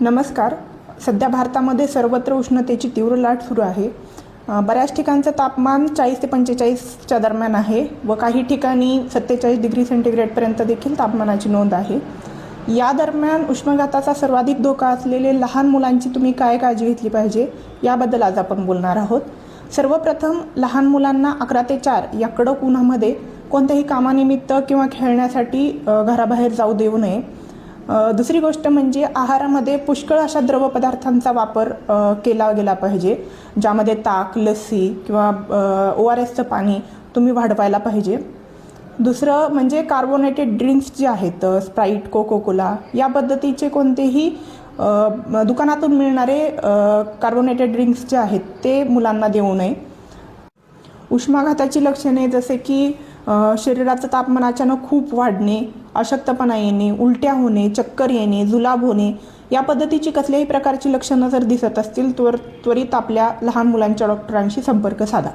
नमस्कार. सध्या भारतामध्ये सर्वत्र उष्णतेची तीव्र लाट सुरू आहे. बऱ्याच ठिकाणचं तापमान 40 ते 45च्या दरम्यान आहे व काही ठिकाणी 47 डिग्री सेंटीग्रेडपर्यंत देखील तापमानाची नोंद आहे. या दरम्यान उष्माघाताचा सर्वाधिक धोका असलेले लहान मुलांची तुम्ही काय काळजी घेतली पाहिजे याबद्दल आज आपण बोलणार आहोत. सर्वप्रथम लहान मुलांना 11 ते 4 या कडक उन्हामध्ये कोणत्याही कामानिमित्त किंवा खेळण्यासाठी घराबाहेर जाऊ देऊ नये. दुसरी गोष्ट म्हणजे आहारामध्ये पुष्कळ अशा द्रव पदार्थांचा वापर केला गेला पाहिजे, ज्यामध्ये ताक, लस्सी किंवा ORSचं पाणी तुम्ही वाढवायला पाहिजे. दुसरं म्हणजे कार्बोनेटेड ड्रिंक्स जे आहेत, स्प्राईट, कोकोकोला या पद्धतीचे कोणतेही दुकानातून मिळणारे कार्बोनेटेड ड्रिंक्स जे आहेत ते मुलांना देऊ नये. उष्माघाताची लक्षणे जसे की शरीराचं तापमान अचानक खूप वाढणे, अशक्तपणा येणे, उलट्या होणे, चक्कर येणे, जुलाब होणे या पद्धतीची कसल्याही प्रकारची लक्षणं जर दिसत असतील तर त्वरित आपल्या लहान मुलांच्या डॉक्टरांशी संपर्क साधा.